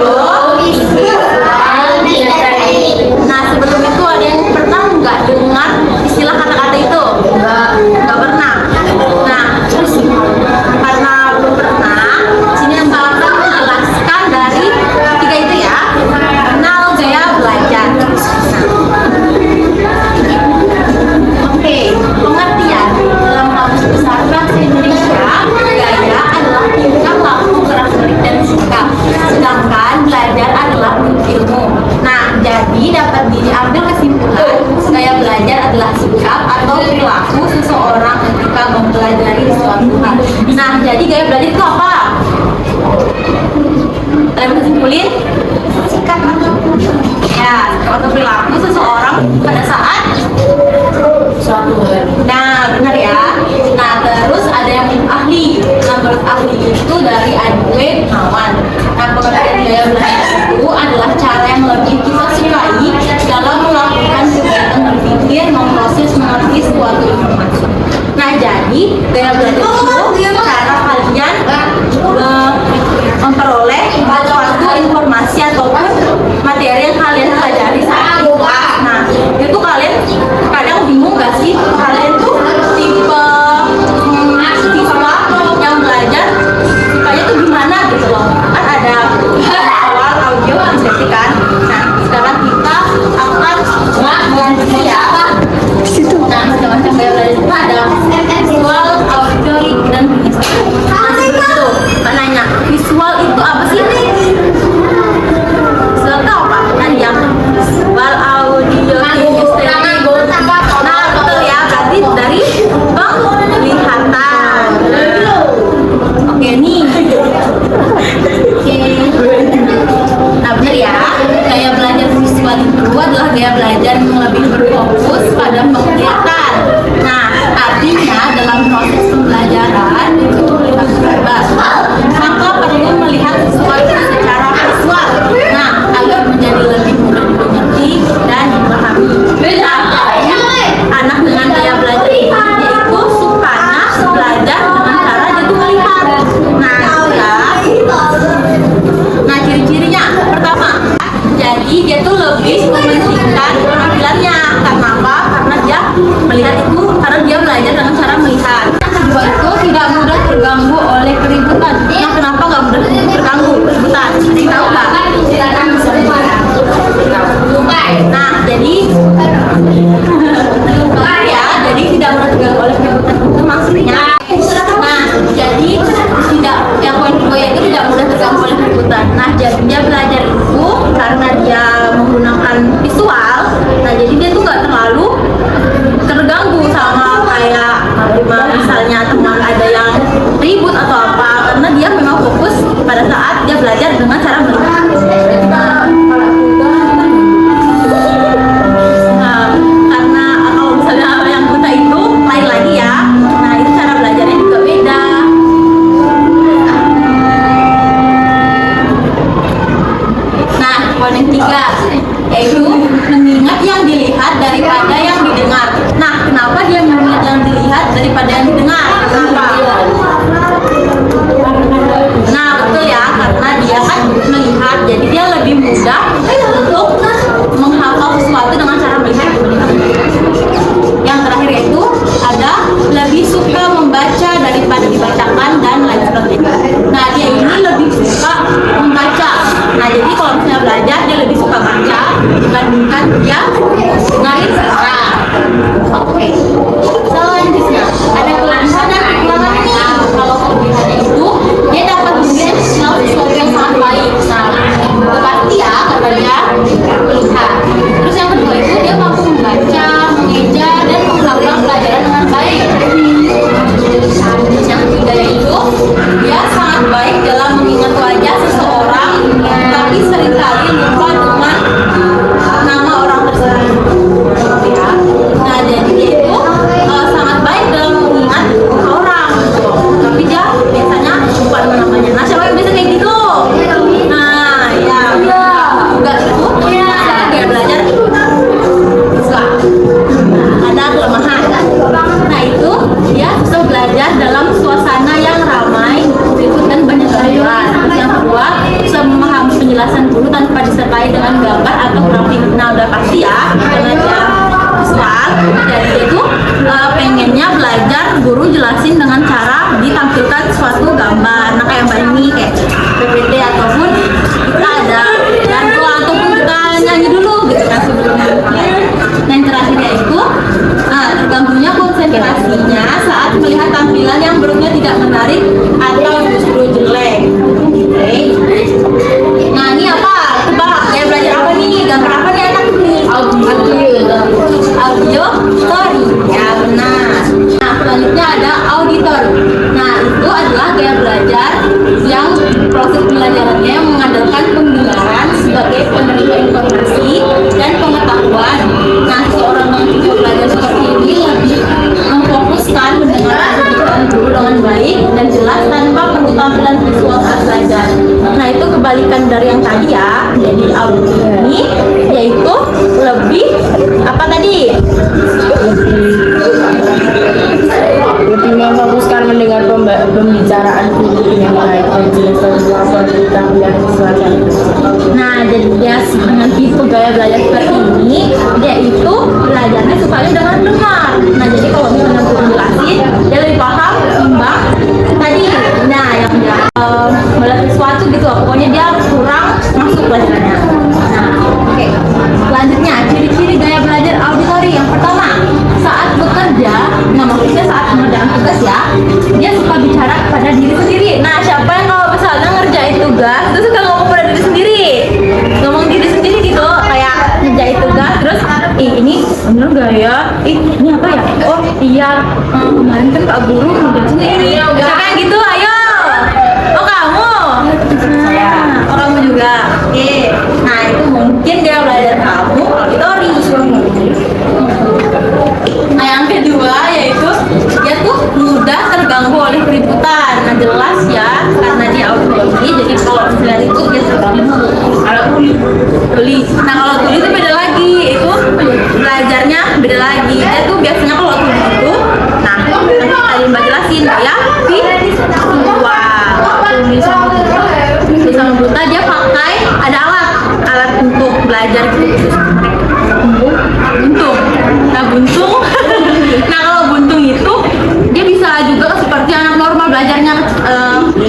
audio visual. Nah, sebelum itu ada yang pernah nggak dengar istilah kata-kata itu? Nggak pernah. Nah, terus karena belum pernah, sini yang bakal menjelaskan dari tiga itu ya. Kenal, gaya, belajar. Oke, pengertian dalam kamus besar bahasa Indonesia, gaya adalah tingkah laku, gerak-gerik dan sikap, sedangkan belajar adalah ilmu. Nah, jadi dapat diambil kesimpulan gaya belajar adalah sikap atau perilaku seseorang ketika mempelajari suatu hal. Nah, jadi gaya belajar itu apa? Kalian bisa simpulin? Sikap atau perilaku seseorang pada saat suatu hal. Nah, benar ya. Nah, terus ada yang ahli. Nah, menurut ahli itu dari Edwin Hawan. Nah, pengertian gaya belajar itu adalah cara yang lebih kita sukai dalam melakukan kegiatan berpikir, memproses, mengerti suatu informasi. Nah, jadi gaya belajar itu cara kalian memperoleh suatu informasi ataupun materi yang kalian pelajari saat di kelas. Nah, itu kalian kadang bingung gak sih? Kalian tuh tipe siswa yang belajar supaya tuh gimana gitu loh. Kan ada awal audio visual kan. Nah, sekarang kita akan mengenai ya. Nah, macam-macam gaya belajar itu ada visual, auditory, dan kinesthetik. Nah, itu nanya visual itu apa sih? Visual itu apa? Tadi yang visual, audio, kinesthetik. Nah, betul ya, berarti dari penglihatan. Oke nih. Oke. Nah, benar ya. Gaya belajar visual itu adalah gaya belajar yang lebih berfokus pada penglihatan. Nah, artinya dalam proses pembelajaran itu melihat bebas, maka perlu melihat sesuatu secara visual. Nah, agar menjadi lebih mudah dimengerti dan dipahami. Anak dengan gaya belajar ini yaitu sukanya belajar dengan cara jadi melihat. Nah, itu ya. Nah, ciri-cirinya pertama, jadi dia tuh lebih mementingkan penampilannya. Karena apa? Karena dia melihat itu, karena dia belajar dengan cara melihat. Yang kedua itu tidak mudah terganggu oleh keributan. Nah, kenapa nggak mudah terganggu keributan? Ada yang tahu nggak? Nah, jadi ya, jadi tidak mudah terganggu oleh keributan itu maksudnya. Nah, jadi tidak, yang poin kedua itu tidak mudah terganggu oleh keributan. Nah, jadi dia belajar itu karena dia menggunakan visual. Nah, jadi dia tuh nggak terlalu terganggu sama kayak misalnya teman ada yang ribut atau apa, karena dia memang fokus pada saat dia belajar dengan cara melihat. Nah, karena kalau misalnya yang buta itu lain lagi ya. Nah, itu cara belajarnya juga beda. Nah, poin yang tiga yaitu mengingat yang dilihat daripada yang didengar. Nah, kenapa dia mengingat yang dilihat daripada yang didengar? Kenapa? Nah, betul ya, karena dia kan melihat, jadi dia lebih mudah untuk menghafal sesuatu dengan cara melihat. Yang terakhir yaitu ada lebih suka membaca daripada dibacakan dan lain sebagainya. Nah, dia ini lebih suka membaca. Nah, jadi kalau misalnya belajar dia lebih suka baca dibandingkan dia dengarin suara. Oke. Selanjutnya ada kelebihan dan kekurangannya. Kalau kelebihannya itu dia dapat melihat sesuatu yang sangat baik. Nah, itu pasti ya karena dia melihat. Terus yang kedua itu dia mampu membaca, mengeja dan menghafal pelajaran dengan baik. Yang ketiga itu dia sangat baik dalam mengingat wajah seseorang, tapi seringkali lupa dengan nama orang tersebut. Ya. Nah, jadi dia itu sangat baik dalam mengingat orang, tapi dia biasanya lupa dengan namanya. Nah, siapa yang bisa kayak gitu? Nah, ya juga itu kayak belajar susah. Ada kelemahan. Nah, itu dia susah belajar dalam suasana yang ramai, ribut dan banyak orang. Yang kedua, bisa memahami penjelasan Nah, jadi dia dengan tipe gaya belajar seperti ini, dia itu belajarnya supaya dengar. Nah, jadi kalau misalnya guru jelasin, dia lebih paham timbang tadi. Nah, yang dia belajar sesuatu gitu, pokoknya dia kurang masuk pelajarannya. Nah, oke. Selanjutnya, ciri-ciri gaya belajar auditori. Yang pertama, saat bekerja, nah maksudnya saat mengerjakan tugas ya, dia suka bicara pada diri sendiri. Nah, siapa yang kalau misalnya ngerjain tugas itu suka ngomong pada diri sendiri, ngomong diri sendiri gitu, kayak ngerjain tugas terus, ini bener gak ya? Ini apa ya? Oh iya, kemarin kan Kak Guru ngerjain sendiri. Siapa yang gitu? Ayo. Oh kamu? Oh kamu juga. Oke. Nah itu mungkin dia belajar kamu auditori. Nah yang kedua yaitu dia tuh mudah terganggu oleh keributan. Nah jelas ya, karena dia auditori, jadi kalau misalnya ribut dia terganggu. Kalau tuli, nah kalau tuli itu beda lagi, itu belajarnya beda lagi. Dia tuh biasanya kalau tuli itu, nah nanti tadi Mbak jelasin ya, tuli sama buta dia pakai ada alat untuk belajar gitu. Buntung. Nah buntung nah kalau buntung itu dia bisa juga seperti anak normal belajarnya,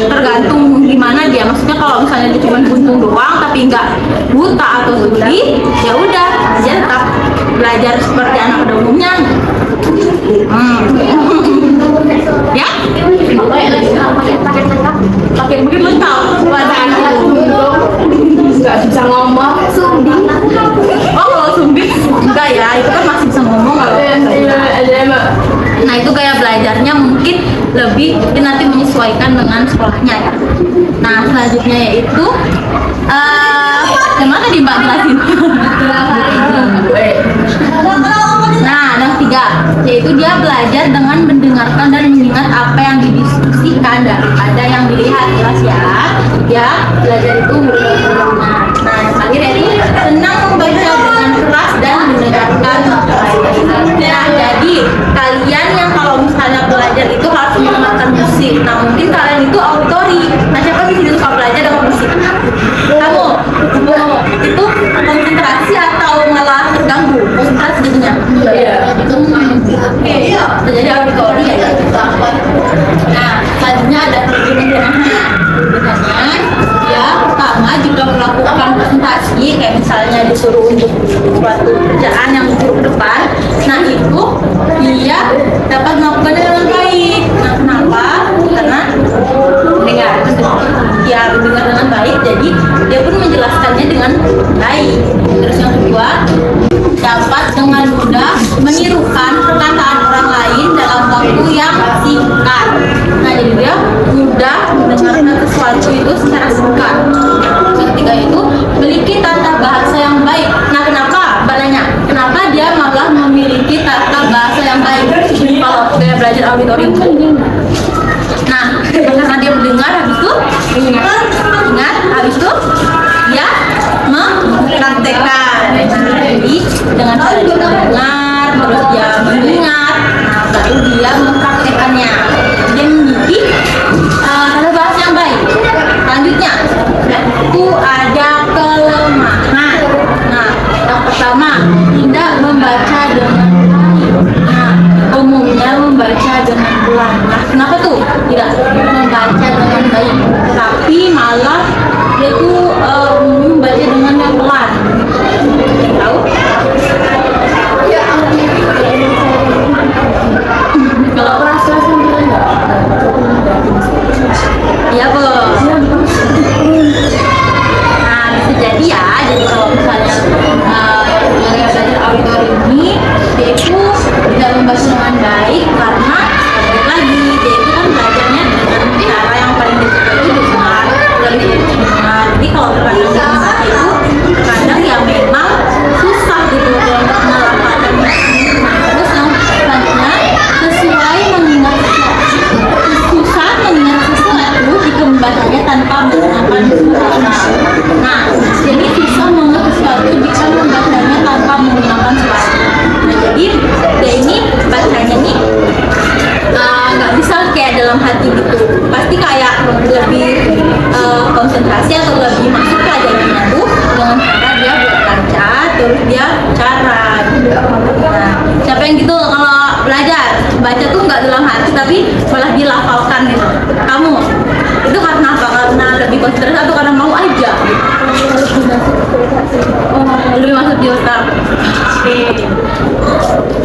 tergantung gimana dia, maksudnya kalau misalnya dia cuma buntung doang tapi nggak buta atau tuli, ya udah dia tetap belajar seperti anak pada umumnya. Ya pakai mungkin lu tahu bahasa nggak bisa ngomong sumbing. Oh kalau sumbing enggak ya, itu kan masih bisa ngomong kalau nah itu gaya belajarnya mungkin lebih nanti menyesuaikan dengan sekolahnya ya. Nah selanjutnya yaitu gimana di Mbak jelasin? Nah yang ketiga yaitu dia belajar dengan mendengarkan dan mengingat apa yang didiskusikan daripada yang dilihat. Jelas ya, dia belajar itu benar-benar. Nah yang terakhir yaitu senang membaca dengan keras dan mendengarkan. Nah jadi kalian yang kalau misalnya belajar itu harus mendengarkan musik. Nah mungkin kalian itu auditori. Nah siapa di sini suka belajar dengan musik? Kamu itu konsentrasi atau malah terganggu konsentrasi jadinya? Iya. Jadi auditori ya. Nah selanjutnya ada kelebihannya. Ya pertama jika melakukan presentasi kayak misalnya disuruh untuk suatu kerjaan yang disuruh ke depan, nah itu dia dapat melakukannya dengan baik. Nah kenapa? Karena mendengar dengan baik, jadi dia pun menjelaskannya dengan baik. Terus yang kedua, dapat dengan mudah menirukan perkataan orang lain dalam waktu yang singkat. Nah jadi dia mudah mendengarkan sesuatu itu secara singkat. Yang ketiga itu memiliki tata bahasa yang baik. Nah kenapa? Banyak. Kenapa dia malah memiliki tata bahasa yang baik? Kalau dia belajar auditori, nah karena dia mendengar, habis itu ingat, habis itu dia mempraktekkan. Jadi dengan cara dia mendengar, terus dia mengingat, nah baru dia mempraktekannya. Dia memiliki tata bahasa yang baik. Selanjutnya itu ada kelemahan. Nah yang pertama, tidak membaca dengan baik. Nah umumnya membaca dengan pelan. Nah kenapa tuh tidak membaca dengan baik, tapi malah dia tuh membaca dengan yang pelan? Tahu? Kalau keras-keras enggak? Iya bos. Nah bisa jadi ya, jadi kalau misalnya belajar auditori ini dia itu tidak membaca dengan baik karena balik lagi dia itu kan belajarnya dengan cara yang paling disukai itu dengar, dengar. Jadi kalau terkadang membaca itu kadang ya memang susah gitu untuk melafalkan. Terus yang selanjutnya sesuai mengingat sesuatu, susah mengingat sesuatu jika membacanya tanpa menggunakan suara. Nah jadi susah mengingat sesuatu jika membacanya tanpa menggunakan suara. Nah jadi dia ini bacanya nih nggak bisa kayak dalam hati gitu, pasti kayak lebih konsentrasi atau lebih masuk pelajarannya tuh dengan cara dia buat baca, terus dia cara. Nah, siapa yang gitu kalau belajar baca tuh nggak dalam hati tapi malah dilafalkan gitu? Kamu itu karena apa? Karena lebih konsentrasi atau karena mau aja? Oh, lebih masuk di otak. Oke.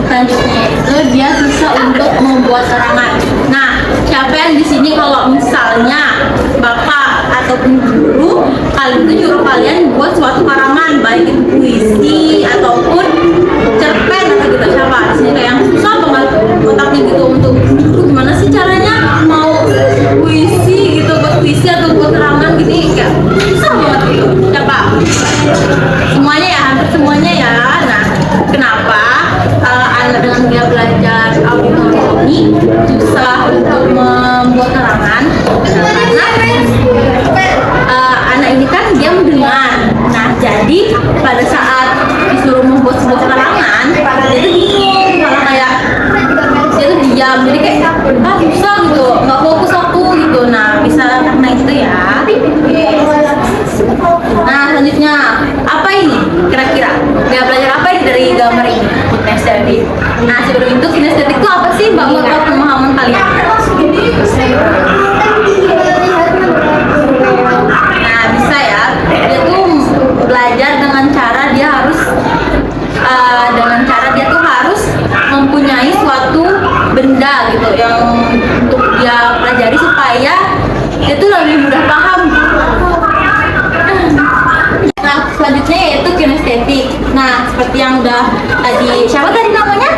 Selanjutnya itu dia susah untuk membuat karangan. Nah, siapa yang di sini kalau misalnya bapak ataupun guru kalian itu nyuruh kalian buat suatu karangan, baik itu puisi ataupun cerpen atau gitu, siapa di sini kayak yang susah banget otaknya gitu untuk gimana sih caranya mau puisi gitu, buat puisi atau buat karangan gitu kayak susah banget gitu. Siapa? Semuanya ya, hampir semuanya ya. Nah, kenapa anak dengan dia belajar auditorium ini susah untuk membuat karangan? Karena anak ini kan dia mendengar. Nah, jadi pada saat disuruh membuat sebuah karangan, dia tuh bingung, malah kayak dia tuh diam, jadi kayak susah gitu, nggak fokus aku gitu. Nah, bisa karena itu ya. Nah, selanjutnya apa ini kira-kira? Dia belajar apa ini dari gambar ini? Kinestetik. Nah, sebelum itu kinestetik itu apa sih, Mbak? Menurut pemahaman kalian? Nah, bisa ya. Dia tuh belajar dengan cara dia harus mempunyai suatu benda gitu yang untuk dia pelajari supaya dia tuh lebih mudah paham. Nah, selanjutnya yaitu kinestetik. Nah, seperti yang udah tadi, siapa tadi namanya?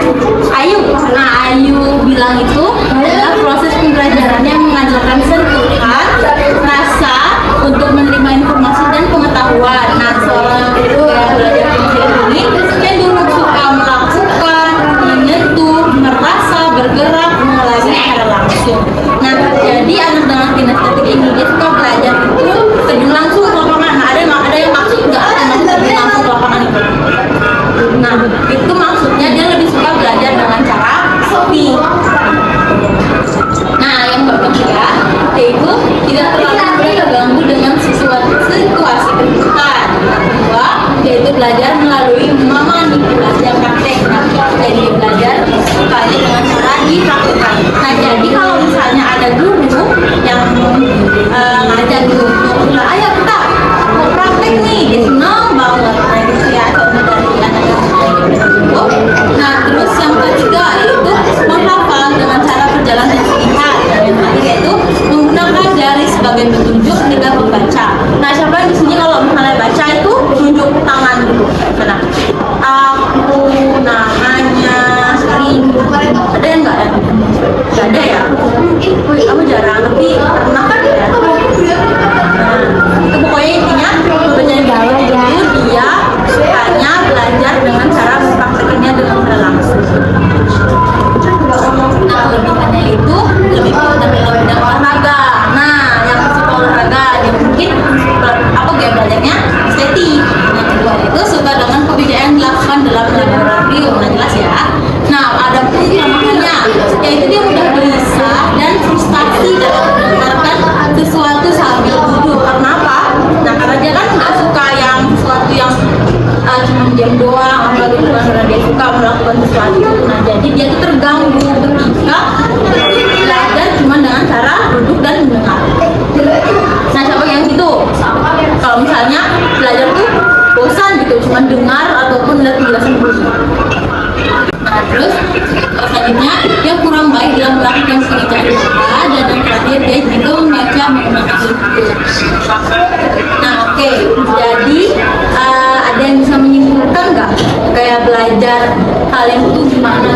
Ayu. Nah, Ayu bilang itu adalah proses pembelajaran yang mengandalkan sentuhan, rasa untuk menerima informasi dan pengetahuan. Nah, seorang belajar kinestetik ini cenderung suka melakukan, menyentuh, merasa, bergerak, mengalami secara langsung. Nah, jadi anak dengan kinestetik ini dia suka belajar itu terjun langsung ke lapangan. Nah, ada yang maksud nggak ada maksud terjun langsung ke lapangan itu? Nah, itu maksudnya dia lebih suka belajar dengan cara sepi. Nah, yang ketiga yaitu tidak terlalu mudah terganggu dengan situasi kehidupan. Kedua yaitu belajar melalui manipulasi yang praktek. Nah, jadi belajar sukanya dengan cara dipraktekkan. Nah, jadi kalau misalnya ada guru yang ngajak gitu, ayo kita mau praktek nih, dia senang banget. Nah, gitu ya, contoh dari anak-anak gitu. Nah, terus yang ketiga yaitu menghafal dengan cara berjalan dan lihat. Dan yang terakhir yaitu menggunakan jari sebagai petunjuk ketika membaca. Nah, siapa yang di sini kalau misalnya baca itu tunjuk tangan gitu? Nah, aku namanya sering ada yang nggak ada? Nggak ada ya? Kamu jarang, tapi pernah kan ya? Nah, itu pokoknya intinya belajar itu dia hanya belajar dengan cara mempraktekannya dengan cara langsung. Nah, kelebihannya itu lebih pintar dalam bidang olahraga. Nah, yang suka olahraga dia mungkin apa gaya belajarnya estetik. Yang kedua itu suka dengan pekerjaan yang dilakukan dalam laboratorium. Nah, jelas ya. Nah, ada pun kelemahannya yaitu dia mudah gelisah dan frustasi dalam mendengarkan sesuatu sambil duduk. Karena apa? Nah, karena dia kan nggak suka yang sesuatu yang cuma diam doang, apalagi karena dia suka melakukan sesuatu. Nah, jadi dia tuh terganggu ketika belajar cuma dengan cara duduk dan mendengar. Nah, siapa yang gitu? Kalau misalnya belajar tuh bosan gitu, cuma dengar ataupun lihat penjelasan guru. Nah, terus selanjutnya dia kurang baik dalam melakukan pengerjaan dan yang terakhir dia juga membaca menggunakan buku. Nah, oke. Jadi ada yang bisa menyimpulkan nggak kayak belajar hal yang itu gimana?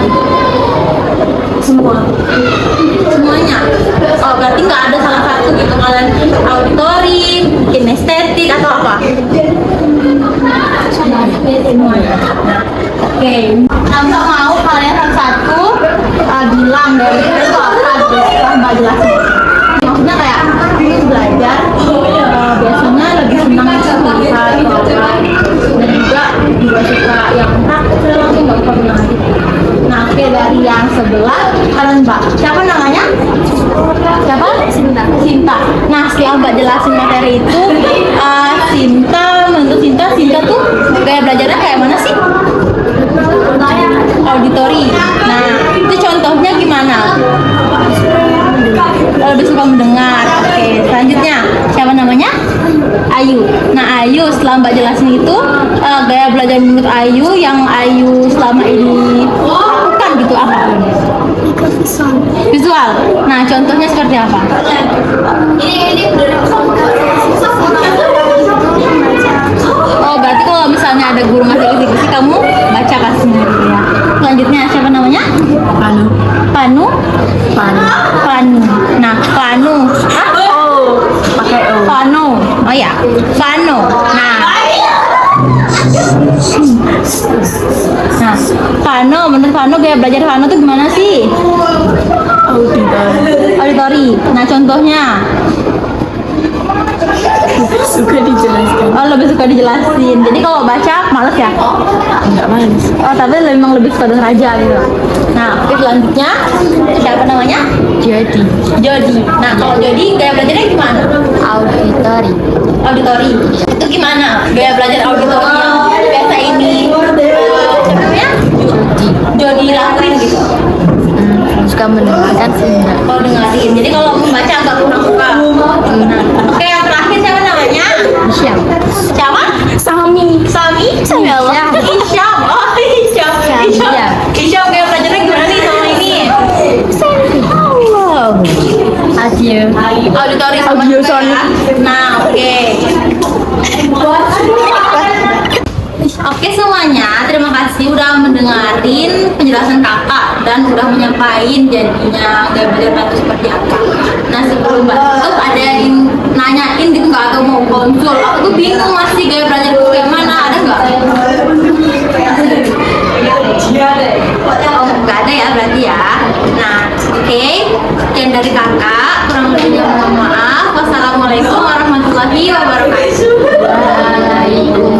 Semuanya. Oh, berarti nggak ada salah satu gitu, kalian auditori, kinestetik atau apa? Semuanya. Oke. Nggak mau kalian satu-satu bilang dari itu apa bisa Mbak jelasin. Maksudnya kayak belajar biasanya lebih senang melihat orang dan juga suka yang praktek langsung nggak suka bilang gitu. Nah, oke, dari yang sebelah kalian Mbak, siapa namanya? Siapa? Sinta. Nah, setelah Mbak jelasin materi itu Ayu. Nah, Ayu setelah Mbak jelasin itu gaya belajar menurut Ayu yang Ayu selama ini lakukan gitu apa? Visual. Nah, contohnya seperti apa? Oh, berarti kalau misalnya ada guru ngasih kisi-kisi kamu baca kasihnya gitu ya. Selanjutnya siapa namanya? Panu. Panu. Panu. Panu. Nah, Panu. Ah, Pakai O. Pano. Oh ya, Pano. Nah, Pano, menurut Pano gaya belajar Pano tuh gimana sih? Auditor. Auditori. Nah, contohnya. Suka dijelaskan. Oh, lebih suka dijelasin. Jadi kalau baca males ya? Enggak manis. Oh, tapi memang lebih suka denger aja gitu. Nah, oke, selanjutnya siapa namanya? Jadi. Jody. Nah, kalau Jody gaya belajarnya gimana? Auditori. Auditori. Itu gimana? Gaya belajar auditori yang biasa ini siapa namanya? Jody lakuin gitu. Suka mendengarkan sih enggak. Kalau dengerin. Jadi kalau membaca agak kurang suka. Nah, oke, yang terakhir siapa namanya? Siap. Siapa? Sami. Sami? Sami Allah. Isyam. Oh, Isyam. Isyam. Iya. Isyam gaya belajarnya gimana nih sama ini? Allah. Adieu. Auditori sama Audio juga ya. Nah, oke. Oke semuanya, terima kasih udah mendengarin penjelasan kakak dan udah menyampaikan jadinya gaya belajar Ratu seperti apa. Nah sebelum tutup ada yang nanyain gitu nggak atau mau konsul? Aku tuh bingung masih gaya belajar itu kayak mana, ada nggak? Oh nggak ada ya berarti ya. Nah oke, sekian dari kakak. Kurang lebihnya mohon maaf. Wassalamualaikum warahmatullahi wabarakatuh. Waalaikumsalam.